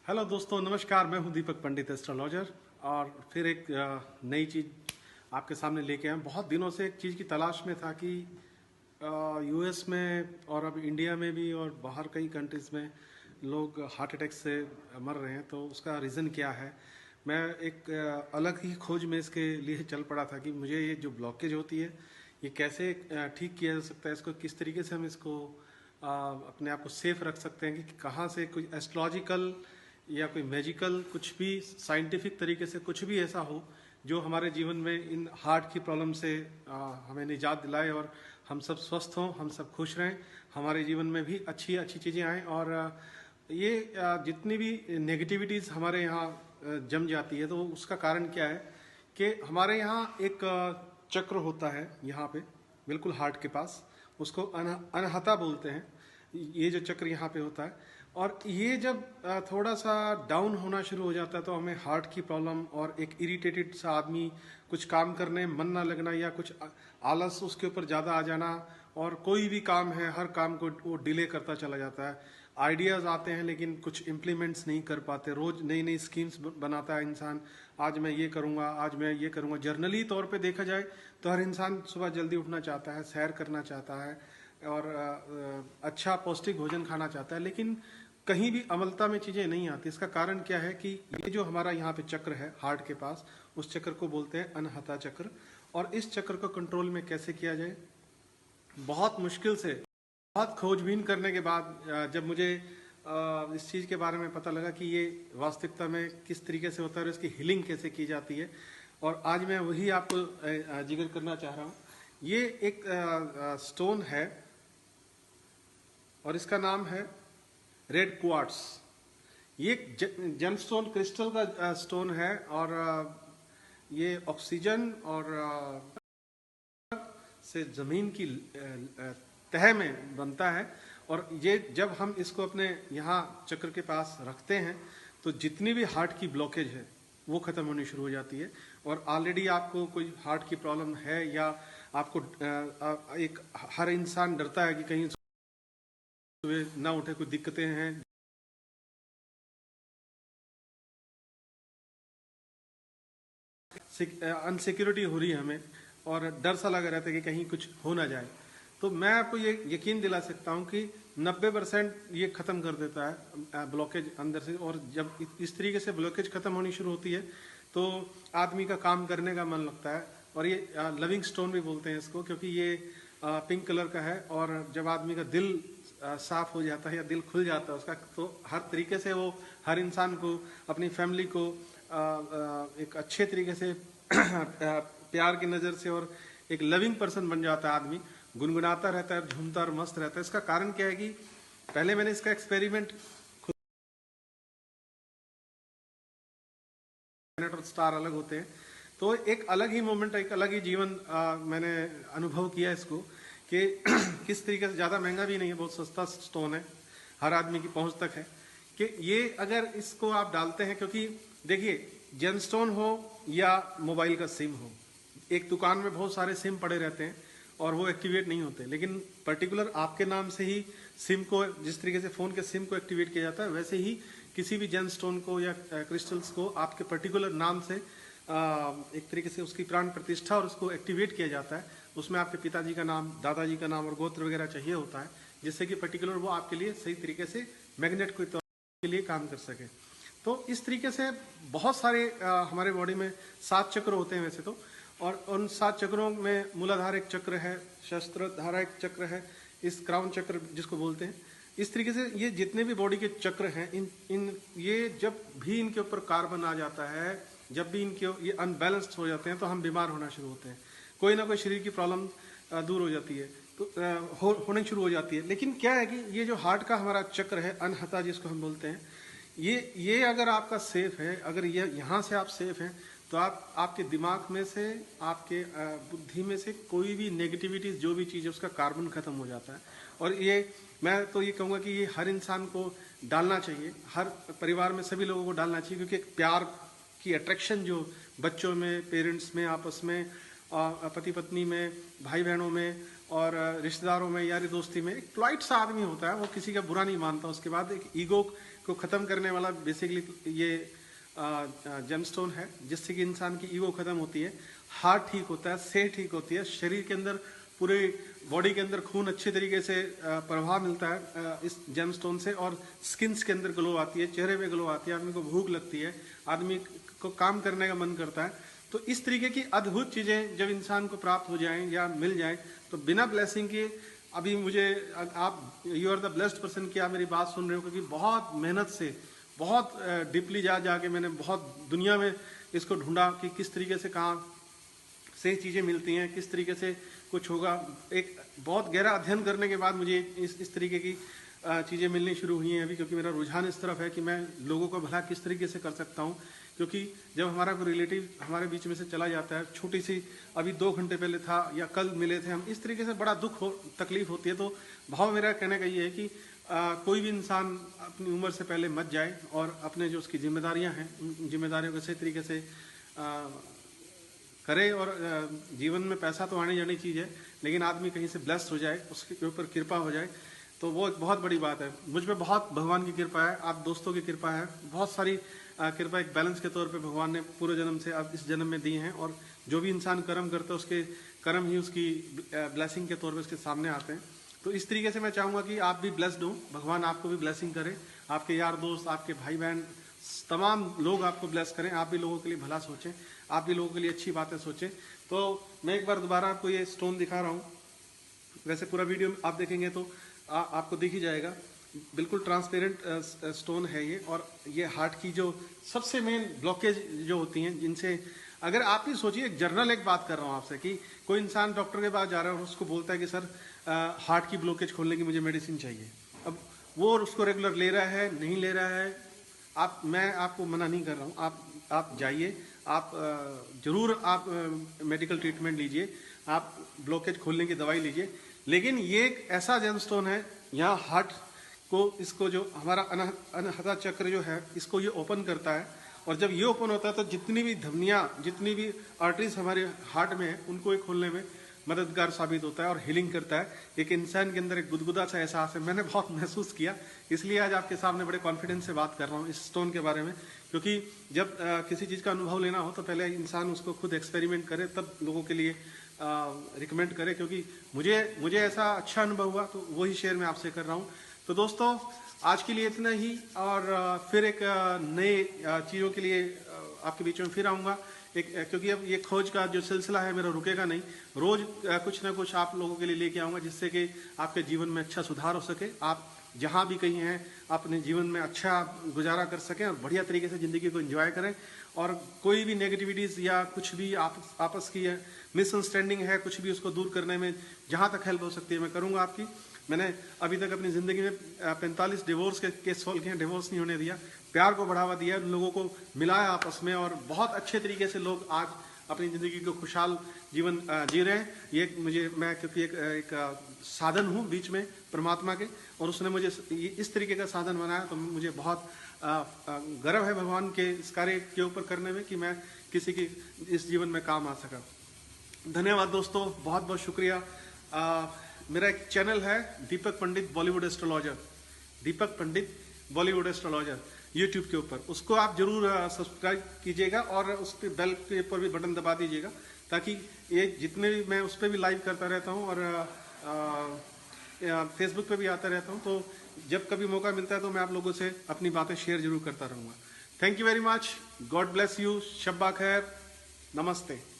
Hello दोस्तों, नमस्कार। मैं हूं दीपक पंडित, एस्ट्रोलॉजर। और फिर एक नई चीज़ आपके सामने लेके आया। बहुत दिनों से एक चीज़ की तलाश में था कि यूएस में और अब इंडिया में भी और बाहर कई कंट्रीज़ में लोग हार्ट अटैक से मर रहे हैं। तो उसका रीज़न क्या है? मैं एक अलग ही खोज में इसके लिए चल पड़ा था कि मुझे ये जो ब्लॉकेज होती है ये कैसे ठीक किया जा सकता है, इसको किस तरीके से हम इसको अपने आप को सेफ रख सकते हैं कि कहाँ से कोई एस्ट्रोलॉजिकल या कोई मैजिकल कुछ भी साइंटिफिक तरीके से कुछ भी ऐसा हो जो हमारे जीवन में इन हार्ट की प्रॉब्लम से हमें निजात दिलाए और हम सब स्वस्थ हों, हम सब खुश रहें, हमारे जीवन में भी अच्छी अच्छी चीज़ें आएँ। और ये जितनी भी नेगेटिविटीज़ हमारे यहाँ जम जाती है तो उसका कारण क्या है कि हमारे यहाँ एक चक्र होता है यहाँ पे, बिल्कुल हार्ट के पास। उसको अनहता बोलते हैं। ये जो चक्र यहाँ पे होता है, और ये जब थोड़ा सा डाउन होना शुरू हो जाता है तो हमें हार्ट की प्रॉब्लम और एक इरिटेटेड सा आदमी, कुछ काम करने मन ना लगना या कुछ आलस उसके ऊपर ज़्यादा आ जाना, और कोई भी काम है हर काम को वो डिले करता चला जाता है। आइडियाज़ आते हैं लेकिन कुछ इम्प्लीमेंट्स नहीं कर पाते। रोज़ नई नई स्कीम्स बनाता है इंसान। आज मैं ये करूँगा, आज मैं ये करूँगा। जर्नली तौर पे देखा जाए तो हर इंसान सुबह जल्दी उठना चाहता है, सैर करना चाहता है और अच्छा पौष्टिक भोजन खाना चाहता है, लेकिन कहीं भी अमलता में चीज़ें नहीं आती। इसका कारण क्या है कि ये जो हमारा यहाँ पे चक्र है हार्ट के पास, उस चक्र को बोलते हैं अनहता चक्र। और इस चक्र को कंट्रोल में कैसे किया जाए, बहुत मुश्किल से, बहुत खोजबीन करने के बाद जब मुझे इस चीज़ के बारे में पता लगा कि ये वास्तविकता में किस तरीके से होता है और इसकी हीलिंग कैसे की जाती है, और आज मैं वही आपको जिक्र करना चाह रहा हूँ। ये एक स्टोन है और इसका नाम है रेड क्वार्ट्स। ये जेमस्टोन क्रिस्टल का स्टोन है, और ये ऑक्सीजन और से जमीन की तह में बनता है। और ये जब हम इसको अपने यहाँ चक्र के पास रखते हैं तो जितनी भी हार्ट की ब्लॉकेज है वो खत्म होनी शुरू हो जाती है। और ऑलरेडी आपको कोई हार्ट की प्रॉब्लम है या आपको एक हर इंसान डरता है कि कहीं सुबह ना उठे, कोई दिक्कतें हैं, अनसिक्योरिटी हो रही है हमें, और डर सा लगा रहता है कि कहीं कुछ हो ना जाए। तो मैं आपको ये यकीन दिला सकता हूँ कि 90% ये ख़त्म कर देता है ब्लॉकेज अंदर से। और जब इस तरीके से ब्लॉकेज ख़त्म होनी शुरू होती है तो आदमी का काम करने का मन लगता है। और ये लविंग स्टोन भी बोलते हैं इसको, क्योंकि ये पिंक कलर का है। और जब आदमी का दिल साफ हो जाता है या दिल खुल जाता है उसका, तो हर तरीके से वो हर इंसान को, अपनी फैमिली को एक अच्छे तरीके से प्यार की नज़र से और एक लविंग पर्सन बन जाता है आदमी। गुनगुनाता रहता है, झूमता और मस्त रहता है। इसका कारण क्या है कि पहले मैंने इसका एक्सपेरिमेंट खुद, और स्टार अलग होते हैं, तो एक अलग ही मोमेंट, एक अलग ही जीवन मैंने अनुभव किया इसको कि किस तरीके से। ज़्यादा महंगा भी नहीं है, बहुत सस्ता स्टोन है, हर आदमी की पहुंच तक है। कि ये अगर इसको आप डालते हैं, क्योंकि देखिए जेमस्टोन हो या मोबाइल का सिम हो, एक दुकान में बहुत सारे सिम पड़े रहते हैं और वो एक्टिवेट नहीं होते, लेकिन पर्टिकुलर आपके नाम से ही सिम को, जिस तरीके से फ़ोन के सिम को एक्टिवेट किया जाता है, वैसे ही किसी भी जेमस्टोन को या क्रिस्टल्स को आपके पर्टिकुलर नाम से एक तरीके से उसकी प्राण प्रतिष्ठा और उसको एक्टिवेट किया जाता है। उसमें आपके पिताजी का नाम, दादाजी का नाम और गोत्र वगैरह चाहिए होता है, जिससे कि पर्टिकुलर वो आपके लिए सही तरीके से मैग्नेट के लिए काम कर सके। तो इस तरीके से बहुत सारे हमारे बॉडी में 7 चक्र होते हैं वैसे तो, और उन 7 चक्रों में मूलाधार एक चक्र है, शस्त्रधारा एक चक्र है, इस क्राउन चक्र जिसको बोलते हैं। इस तरीके से ये जितने भी बॉडी के चक्र हैं, इन ये जब भी इनके ऊपर कार्बन आ जाता है, जब भी इनके ये अनबैलेंस्ड हो जाते हैं तो हम बीमार होना शुरू होते हैं। कोई ना कोई शरीर की प्रॉब्लम दूर हो जाती है, तो होने शुरू हो जाती है। लेकिन क्या है कि ये जो हार्ट का हमारा चक्र है, अनहता जिसको हम बोलते हैं, ये अगर आपका सेफ है, अगर ये यहाँ से आप सेफ हैं, तो आपके दिमाग में से, आपके बुद्धि में से कोई भी नेगेटिविटी, जो भी चीज़ है उसका कार्बन खत्म हो जाता है। और ये मैं तो ये कहूँगा कि ये हर इंसान को डालना चाहिए, हर परिवार में सभी लोगों को डालना चाहिए, क्योंकि एक प्यार की अट्रैक्शन जो बच्चों में, पेरेंट्स में, आपस में, पति पत्नी में, भाई बहनों में और रिश्तेदारों में, यारी दोस्ती में एक पोलाइट सा आदमी होता है, वो किसी का बुरा नहीं मानता। उसके बाद एक ईगो को ख़त्म करने वाला बेसिकली ये जेमस्टोन है, जिससे कि इंसान की ईगो ख़त्म होती है, हार्ट ठीक होता है, सेहत ठीक होती है, शरीर के अंदर पूरे बॉडी के अंदर खून अच्छे तरीके से प्रभाव मिलता है इस जेमस्टोन से, और स्किन्स के अंदर ग्लो आती है, चेहरे पे ग्लो आती है, आदमी को भूख लगती है, आदमी को काम करने का मन करता है। तो इस तरीके की अद्भुत चीज़ें जब इंसान को प्राप्त हो जाएं या मिल जाएं, तो बिना ब्लेसिंग के, अभी मुझे आप you are the blessed person की आप मेरी बात सुन रहे हो, क्योंकि बहुत मेहनत से, बहुत डीपली जाके मैंने बहुत दुनिया में इसको ढूंढा कि किस तरीके से कहाँ से चीज़ें मिलती हैं, किस तरीके से कुछ होगा। एक बहुत गहरा अध्ययन करने के बाद मुझे इस तरीके की चीज़ें मिलनी शुरू हुई हैं अभी, क्योंकि मेरा रुझान इस तरफ है कि मैं लोगों को भला किस तरीके से कर सकता हूँ। क्योंकि जब हमारा कोई रिलेटिव हमारे बीच में से चला जाता है, छोटी सी अभी 2 घंटे पहले था या कल मिले थे हम, इस तरीके से बड़ा दुख तकलीफ होती है। तो भाव मेरा कहने का ये है कि कोई भी इंसान अपनी उम्र से पहले मत जाए, और अपने जो उसकी जिम्मेदारियां हैं, उन जिम्मेदारियों को सही तरीके से करे। और जीवन में पैसा तो आने जाने चीज़ है, लेकिन आदमी कहीं से ब्लेस्ड हो जाए, उसके ऊपर कृपा हो जाए, तो वो एक बहुत बड़ी बात है। मुझ पर बहुत भगवान की कृपा है, आप दोस्तों की कृपा है, बहुत सारी कृपा एक बैलेंस के तौर पे भगवान ने पूर्व जन्म से अब इस जन्म में दी हैं। और जो भी इंसान कर्म करता है, उसके कर्म ही उसकी ब्लेसिंग के तौर पे उसके सामने आते हैं। तो इस तरीके से मैं चाहूँगा कि आप भी ब्लेस्ड हो, भगवान आपको भी ब्लेसिंग करे, आपके यार दोस्त, आपके भाई बहन, तमाम लोग आपको ब्लेस करें। आप भी लोगों के लिए भला सोचें, आप भी लोगों के लिए अच्छी बातें सोचें। तो मैं एक बार दोबारा आपको ये स्टोन दिखा रहा हूँ। वैसे पूरा वीडियो आप देखेंगे तो आपको दिख ही जाएगा, बिल्कुल ट्रांसपेरेंट स्टोन है ये। और ये हार्ट की जो सबसे मेन ब्लॉकेज जो होती हैं, जिनसे अगर आप ही सोचिए, एक जर्नल एक बात कर रहा हूँ आपसे, कि कोई इंसान डॉक्टर के पास जा रहा है और उसको बोलता है कि सर हार्ट की ब्लॉकेज खोलने की मुझे मेडिसिन चाहिए। अब वो उसको रेगुलर ले रहा है, नहीं ले रहा है, मैं आपको मना नहीं कर रहा हूँ, आप जाइए, आप जरूर आप मेडिकल ट्रीटमेंट लीजिए, आप ब्लॉकेज खोलने की दवाई लीजिए। लेकिन ये एक ऐसा जेमस्टोन है, यहाँ हार्ट को, इसको जो हमारा अनाहता चक्र जो है, इसको ये ओपन करता है। और जब ये ओपन होता है तो जितनी भी धमनियाँ, जितनी भी आर्टरीज हमारे हार्ट में है, उनको ये खोलने में मददगार साबित होता है और हीलिंग करता है। एक इंसान के अंदर एक गुदगुदा सा एहसास है, मैंने बहुत महसूस किया, इसलिए आज आपके सामने बड़े कॉन्फिडेंस से बात कर रहा हूँ इस स्टोन के बारे में। क्योंकि जब किसी चीज़ का अनुभव लेना हो तो पहले इंसान उसको खुद एक्सपेरिमेंट करे, तब लोगों के लिए रिकमेंड करे। क्योंकि मुझे ऐसा अच्छा अनुभव हुआ, तो वही शेयर मैं आपसे कर रहा हूँ। तो दोस्तों, आज के लिए इतना ही, और फिर एक नए चीज़ों के लिए आपके बीच में फिर आऊँगा। क्योंकि अब ये खोज का जो सिलसिला है मेरा रुकेगा नहीं, रोज कुछ ना कुछ आप लोगों के लिए लेके आऊँगा, जिससे कि आपके जीवन में अच्छा सुधार हो सके, आप जहाँ भी कहीं हैं अपने जीवन में अच्छा गुजारा कर सकें और बढ़िया तरीके से ज़िंदगी को एंजॉय करें। और कोई भी नेगेटिविटीज़ या कुछ भी आपस की मिसअंडरस्टैंडिंग है, कुछ भी उसको दूर करने में जहाँ तक हेल्प हो सकती है मैं करूँगा आपकी। मैंने अभी तक अपनी ज़िंदगी में 45 डिवोर्स के केस सॉल्व किए हैं, डिवोर्स नहीं होने दिया, प्यार को बढ़ावा दिया, लोगों को मिलाया आपस में, और बहुत अच्छे तरीके से लोग आज अपनी ज़िंदगी को खुशहाल जीवन जी रहे हैं। ये मैं क्योंकि एक साधन हूँ बीच में परमात्मा के, और उसने मुझे इस तरीके का साधन बनाया, तो मुझे बहुत गर्व है भगवान के इस कार्य के ऊपर करने में, कि मैं किसी की इस जीवन में काम आ सका। धन्यवाद दोस्तों, बहुत बहुत शुक्रिया। मेरा एक चैनल है दीपक पंडित बॉलीवुड एस्ट्रोलॉजर, दीपक पंडित बॉलीवुड एस्ट्रोलॉजर यूट्यूब के ऊपर, उसको आप जरूर सब्सक्राइब कीजिएगा, और उस पर बेल के ऊपर भी बटन दबा दीजिएगा, ताकि ये जितने भी मैं उस पर भी लाइव करता रहता हूँ, और फेसबुक पे भी आता रहता हूँ। तो जब कभी मौका मिलता है तो मैं आप लोगों से अपनी बातें शेयर जरूर करता रहूँगा। Thank you very much, God bless you, शब्बा खैर, नमस्ते।